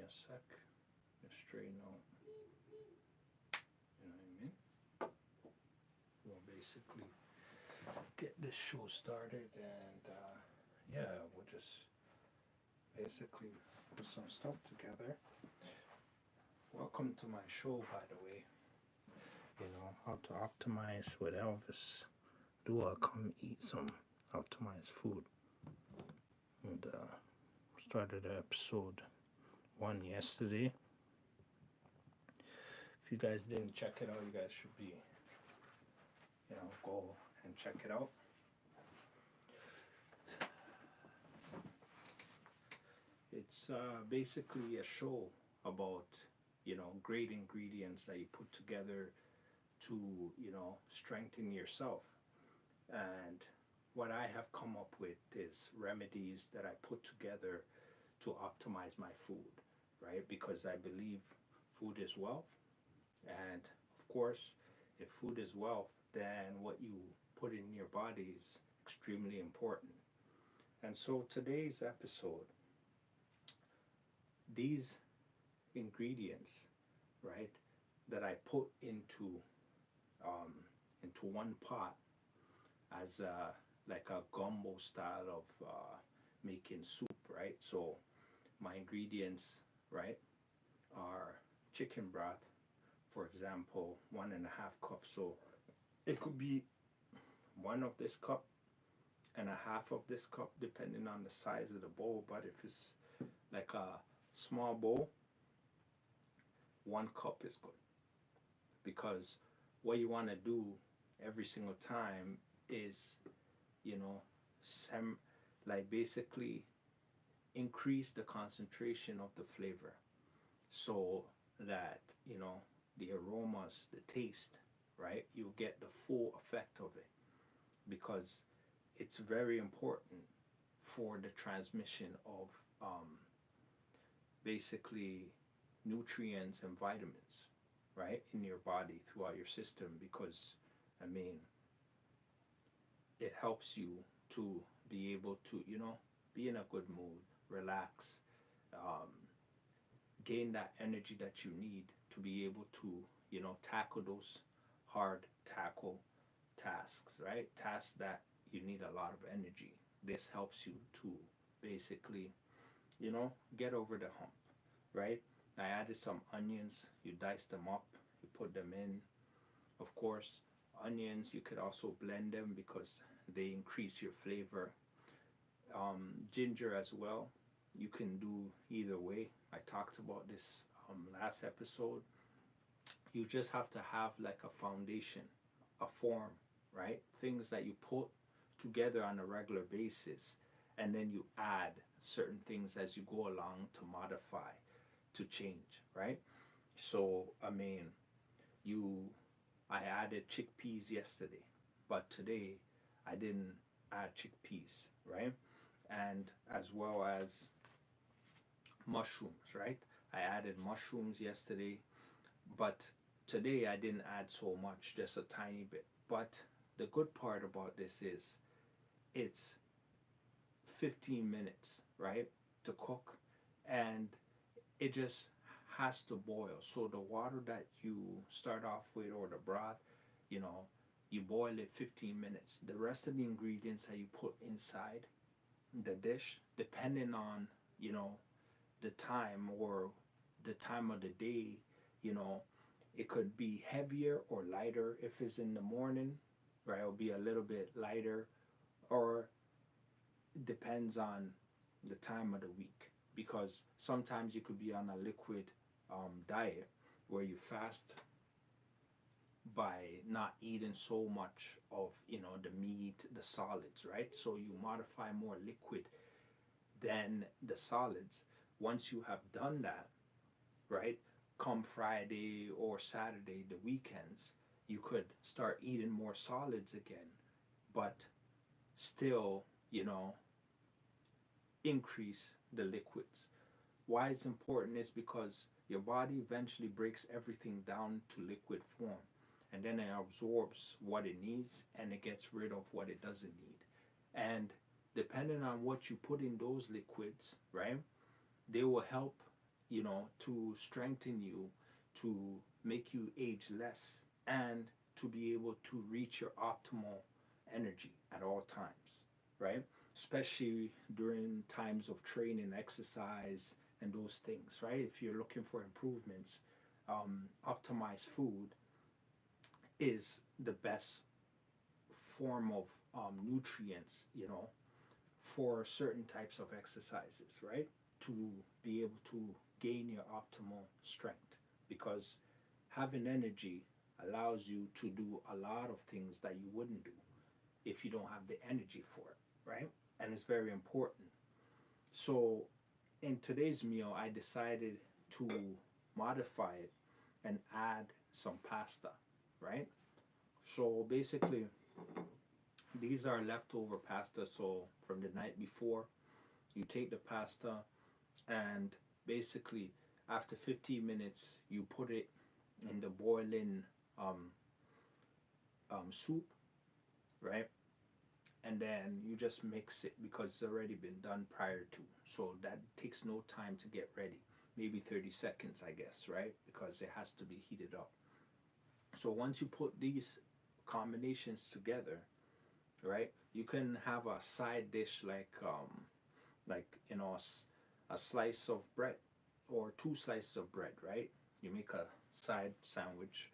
a sec. Just straighten out. You know what I mean? We'll basically get this show started, and yeah, we'll just basically put some stuff together. Welcome to my show, by the way. You know how to optimize with Elvis Duah. Come eat some optimized food. And started episode one yesterday. If you guys didn't check it out, you guys should be, go and check it out. It's basically a show about, great ingredients that you put together to, strengthen yourself. And what I have come up with is remedies that I put together to optimize my food, right? Because I believe food is wealth. And of course, if food is wealth, then what you put in your body is extremely important. And so today's episode, these ingredients, right, that I put um, into one pot as like a gumbo style of making soup, right? So my ingredients, right, are chicken broth, for example, 1.5 cups. So it could be one of this cup and a half of this cup, depending on the size of the bowl. But if it's like a small bowl, 1 cup is good because what you want to do every single time is, you know, sem like basically increase the concentration of the flavor so that, the aromas, the taste, right? You'll get the full effect of it because it's very important for the transmission of basically nutrients and vitamins, right, in your body throughout your system because, I mean, it helps you to be able to, be in a good mood, relax, um, gain that energy that you need to be able to, tackle those hard tackle tasks, right? Tasks that you need a lot of energy. This helps you to basically, get over the hump, right? I added some onions, you dice them up, you put them in. Of course, onions, you could also blend them because they increase your flavor. Ginger as well, you can do either way. I talked about this last episode. You just have to have like a foundation, a form, right? Things that you put together on a regular basis, and then you add certain things as you go along to modify, to change, right? So, I mean, you, I added chickpeas yesterday, but today I didn't add chickpeas, right? And as well as mushrooms, right? I added mushrooms yesterday, but today I didn't add so much, just a tiny bit. But the good part about this is it's 15 minutes, right, to cook, and it just has to boil. So the water that you start off with or the broth, you know, you boil it 15 minutes. The rest of the ingredients that you put inside the dish, depending on, you know, the time or the time of the day, you know, it could be heavier or lighter. If it's in the morning, right, it'll be a little bit lighter, or it depends on the time of the week. Because sometimes you could be on a liquid diet where you fast by not eating so much of, the meat, the solids, right? So you modify more liquid than the solids. Once you have done that, right? Come Friday or Saturday, the weekends, you could start eating more solids again, but still, increase the liquids. Why it's important is because your body eventually breaks everything down to liquid form and then it absorbs what it needs and it gets rid of what it doesn't need. And depending on what you put in those liquids, right, they will help, to strengthen you, to make you age less, and to be able to reach your optimal energy at all times, right? Especially during times of training, exercise, and those things, right? If you're looking for improvements, optimized food is the best form of nutrients, for certain types of exercises, right? To be able to gain your optimal strength. Because having energy allows you to do a lot of things that you wouldn't do if you don't have the energy for it, right? And it's very important. So, in today's meal, I decided to modify it and add some pasta, right? So, basically, these are leftover pasta. So, from the night before, you take the pasta and basically after 15 minutes you put it in the boiling um, soup, right? And then you just mix it because it's already been done prior to, so that takes no time to get ready, maybe 30 seconds, I guess, right? Because it has to be heated up. So once you put these combinations together, right, you can have a side dish like a slice of bread or two slices of bread, right? You make a side sandwich.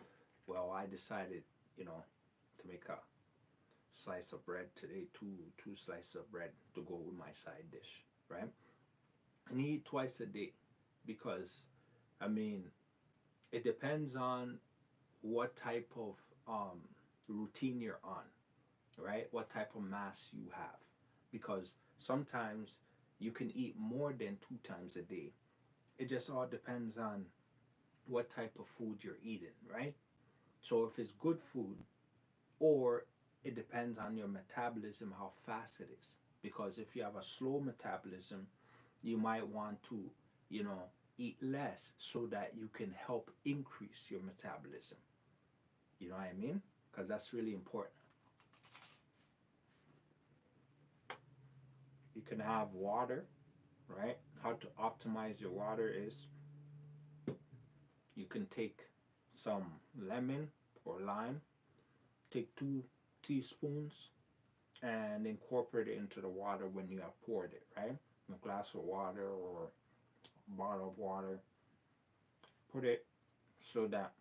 Well, I decided, you know, to make a slice of bread today, two slices of bread to go with my side dish, right? And eat twice a day because I mean it depends on what type of um, routine you're on, right? What type of mass you have, because sometimes you can eat more than two times a day. It just all depends on what type of food you're eating, right? So if it's good food, or it depends on your metabolism, how fast it is. Because if you have a slow metabolism, you might want to, you know, eat less so that you can help increase your metabolism. You know what I mean? Because that's really important. You can have water, right? How to optimize your water is you can take some lemon or lime, take 2 teaspoons, and incorporate it into the water when you have poured it, right? A glass of water or a bottle of water. Put it so that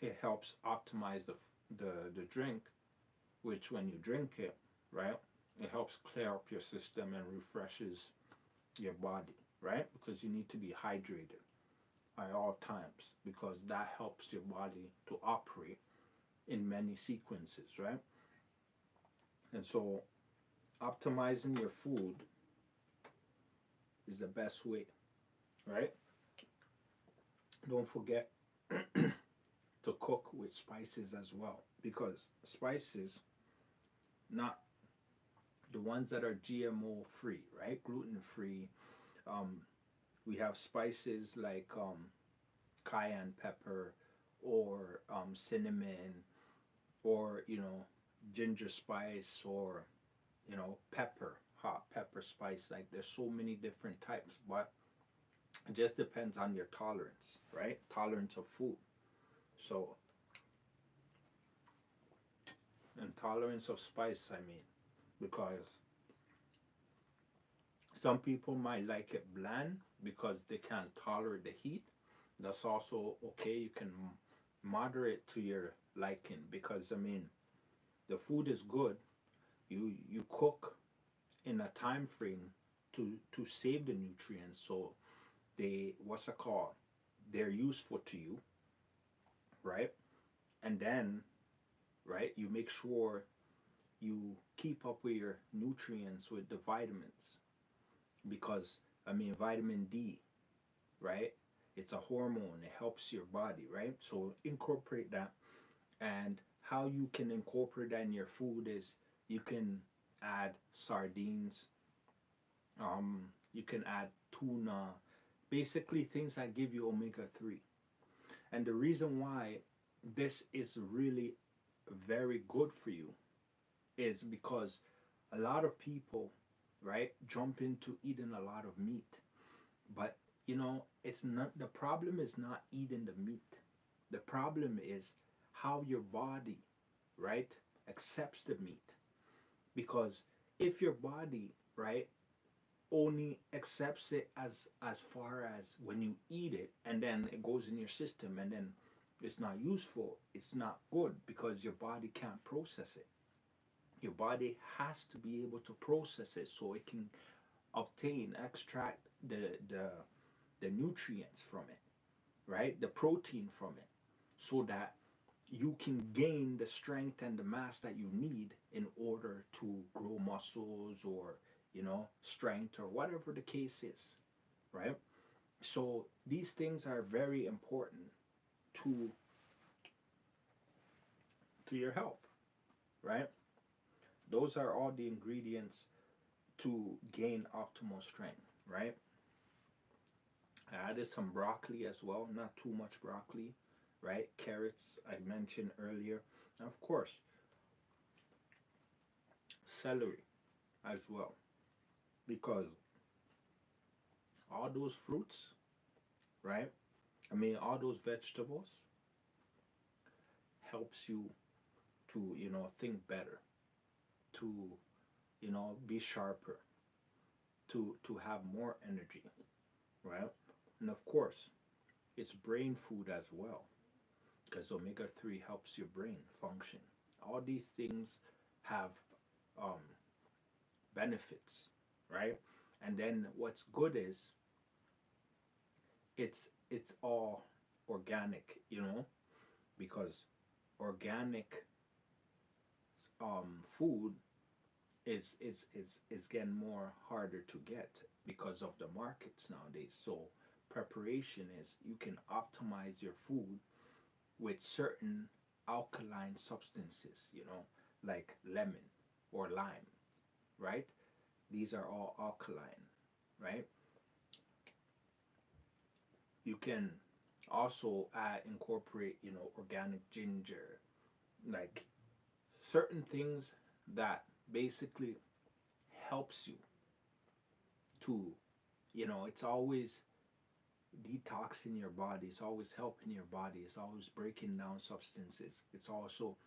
it helps optimize the drink, which when you drink it, right, it helps clear up your system and refreshes your body, right? Because you need to be hydrated at all times because that helps your body to operate in many sequences, right? And so optimizing your food is the best way, right? Don't forget to cook with spices as well because spices, not the ones that are GMO free, right? Gluten free. Um, we have spices like cayenne pepper or cinnamon or ginger spice or pepper, hot pepper spice. Like there's so many different types, but it just depends on your tolerance, right? Tolerance of food. So, and tolerance of spice, I mean, because some people might like it bland because they can't tolerate the heat. That's also okay. You can moderate to your liking because I mean, the food is good. You cook in a time frame to save the nutrients, so they what's it called? They're useful to you, right? And then, right, you make sure you keep up with your nutrients with the vitamins because I mean vitamin D, right? It's a hormone. It helps your body, right? So incorporate that. And how you can incorporate that in your food is you can add sardines, you can add tuna, basically things that give you omega 3. And the reason why this is really very good for you is because a lot of people, right, jump into eating a lot of meat. But it's not, the problem is not eating the meat. The problem is how your body, right, accepts the meat. Because if your body, right, only accepts it as far as when you eat it, and then it goes in your system, and then it's not useful, it's not good because your body can't process it. Your body has to be able to process it so it can obtain, extract the nutrients from it, right? The protein from it, so that you can gain the strength and the mass that you need in order to grow muscles, or strength, or whatever the case is, right? So these things are very important to your health, right? Those are all the ingredients to gain optimal strength, right? I added some broccoli as well, not too much broccoli, right? Carrots, I mentioned earlier. And of course, celery as well, because all those fruits, right? I mean, all those vegetables helps you to, think better, to, be sharper, to have more energy, right? And of course, it's brain food as well, because omega-3 helps your brain function. All these things have um, benefits, right? And then what's good is it's all organic, because organic food is getting more harder to get because of the markets nowadays. So preparation is, you can optimize your food with certain alkaline substances, like lemon or lime, right? These are all alkaline, right? You can also incorporate, organic ginger, like certain things that basically helps you to, it's always detoxing your body, it's always helping your body, it's always breaking down substances, it's also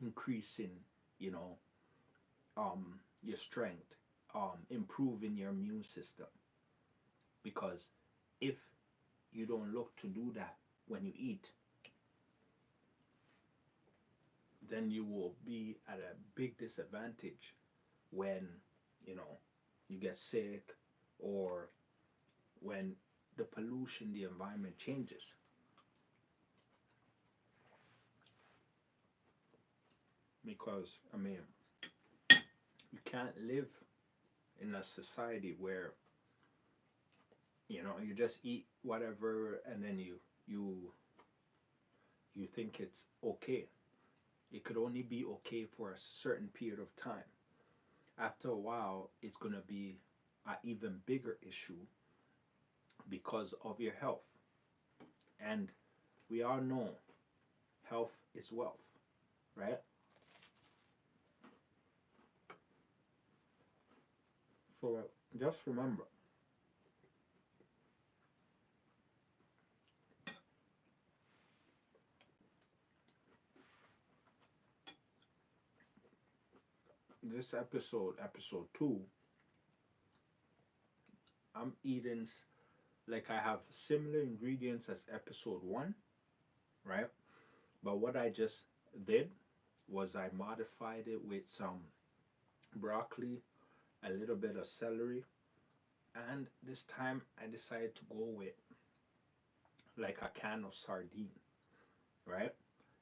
increasing, you know, your strength, improving your immune system. Because if you don't look to do that when you eat, then you will be at a big disadvantage when, you know, you get sick, or when the pollution, the environment changes. Because, I mean, you can't live in a society where, you just eat whatever, and then you think it's okay. It could only be okay for a certain period of time. After a while, it's going to be an even bigger issue because of your health. And we all know health is wealth, right? So just remember, this episode, episode 2, I'm eating like I have similar ingredients as episode 1, right? But what I just did was I modified it with some broccoli, a little bit of celery, and this time I decided to go with like a can of sardine, right?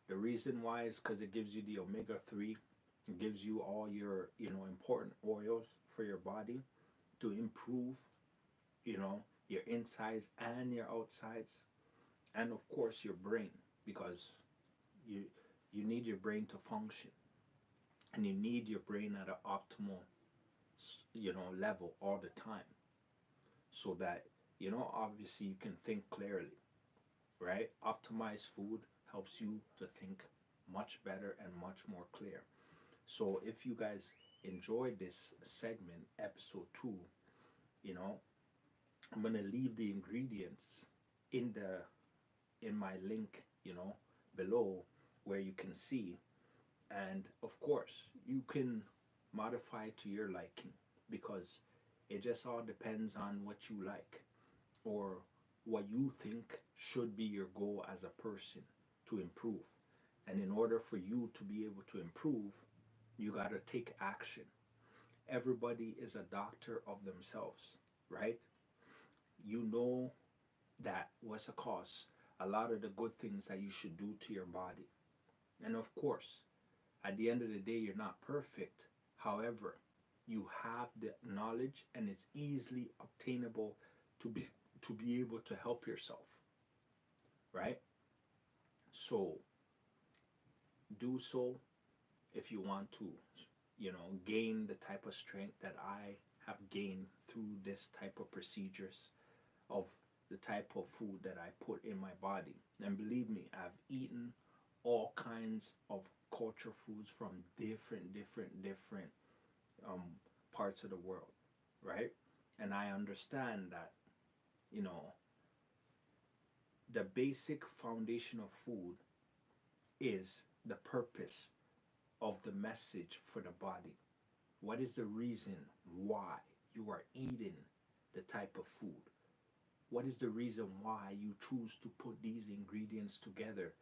The reason why is because it gives you the omega-3, it gives you all your, important oils for your body to improve, your insides and your outsides, and of course your brain, because you you need your brain to function, and you need your brain at an optimal, level all the time, so that, obviously you can think clearly, right? Optimized food helps you to think much better and much more clear. So if you guys enjoyed this segment, episode 2, you know, I'm going to leave the ingredients in the in my link, below, where you can see. And of course, you can modify to your liking, because it just all depends on what you like, or what you think should be your goal as a person to improve. And in order for you to be able to improve, you got to take action. Everybody is a doctor of themselves, right? You know that what's the cause? A lot of the good things that you should do to your body. And of course, at the end of the day, you're not perfect. However, you have the knowledge, and it's easily obtainable to be able to help yourself, right? So do so if you want to, gain the type of strength that I have gained through this type of procedures, of the type of food that I put in my body. And believe me, I've eaten all kinds of culture foods from different um, parts of the world, right? And I understand that, you know, the basic foundation of food is the purpose of the message for the body. What is the reason why you are eating the type of food? What is the reason why you choose to put these ingredients together?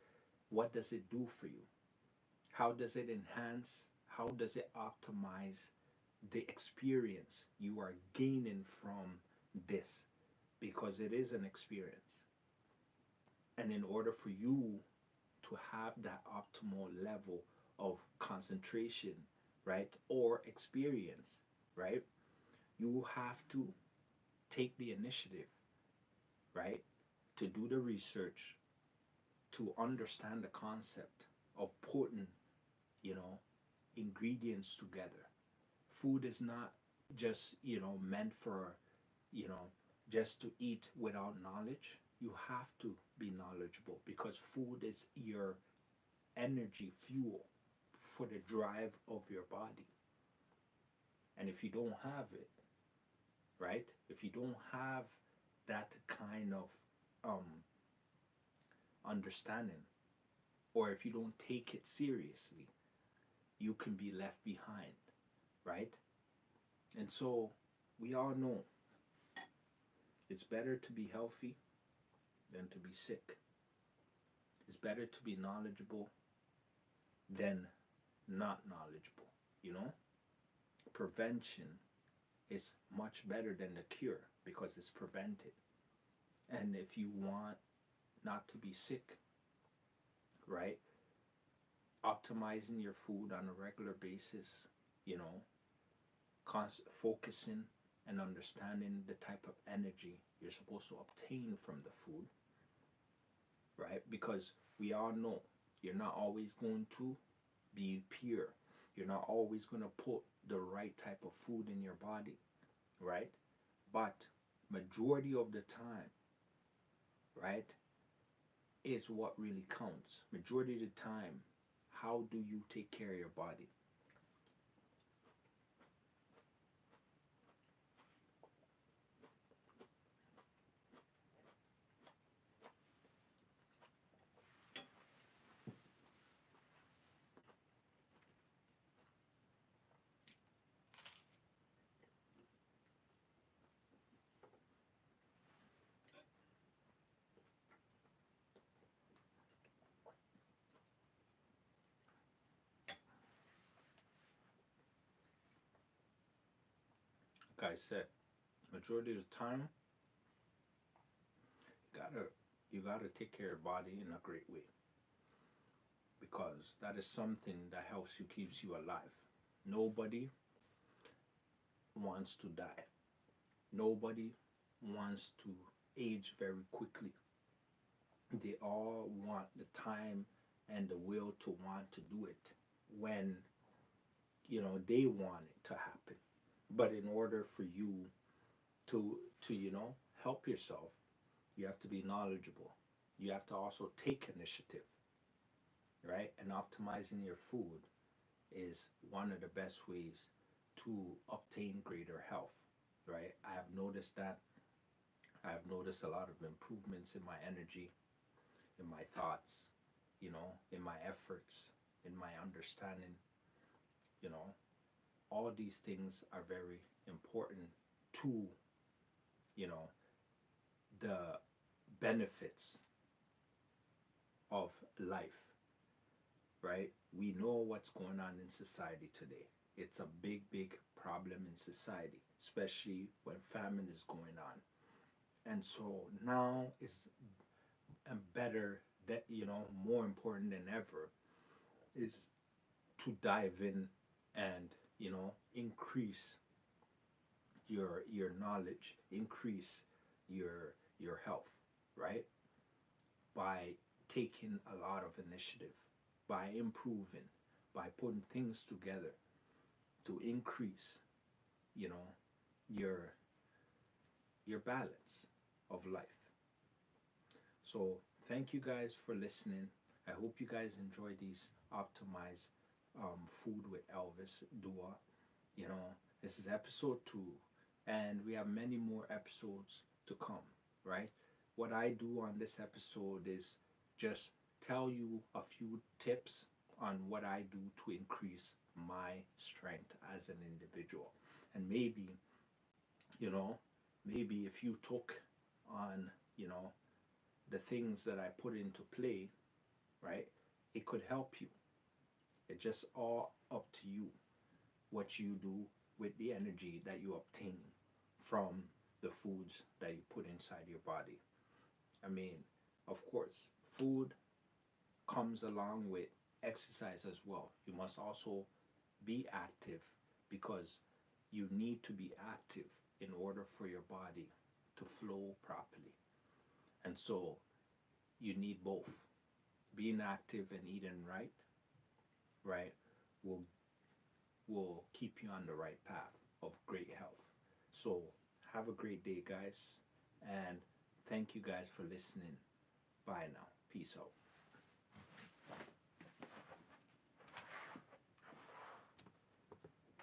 What does it do for you? How does it enhance? How does it optimize the experience you are gaining from this? Because it is an experience. And in order for you to have that optimal level of concentration, right, or experience, right, you have to take the initiative, right, to do the research, to understand the concept of putting, you know, ingredients together. Food is not just, meant for, you know, just to eat without knowledge. You have to be knowledgeable, because food is your energy fuel for the drive of your body. And if you don't have it, right? If you don't have that kind of um, understanding, or if you don't take it seriously, you can be left behind, right? And so we all know it's better to be healthy than to be sick. It's better to be knowledgeable than not knowledgeable. You know, prevention is much better than the cure, because it's prevented. And if you want not to be sick, right, optimizing your food on a regular basis, you know, focusing and understanding the type of energy you're supposed to obtain from the food, right? Because we all know you're not always going to be pure. You're not always going to put the right type of food in your body, right? But majority of the time, right, is what really counts. Majority of the time, how do you take care of your body? Like I said, majority of the time, you gotta you gotta take care of your body in a great way, because that is something that helps you, keeps you alive. Nobody wants to die. Nobody wants to age very quickly. They all want the time and the will to want to do it when, they want it to happen. But in order for you to help yourself, you have to be knowledgeable. You have to also take initiative, right? And optimizing your food is one of the best ways to obtain greater health, right? I have noticed that I've noticed a lot of improvements in my energy, in my thoughts, in my efforts, in my understanding, you know. All these things are very important to, you know, the benefits of life, right? We know what's going on in society today. It's a big, big problem in society, especially when famine is going on. And so now is a better that more important than ever is to dive in and increase your knowledge, increase your health, right? By taking a lot of initiative, by improving, by putting things together to increase, you know, your your balance of life. So thank you guys for listening. I hope you guys enjoy these optimized food with Elvis Duah. You know, this is episode 2, and we have many more episodes to come, right? What I do on this episode is just tell you a few tips on what I do to increase my strength as an individual. And you know, maybe if you took on, the things that I put into play, right, it could help you. It's just all up to you what you do with the energy that you obtain from the foods that you put inside your body. I mean, of course, food comes along with exercise as well. You must also be active because you need to be active in order for your body to flow properly. And so you need both. Being active and eating right, right, will will keep you on the right path of great health. So have a great day, guys, and thank you guys for listening. Bye now. Peace out.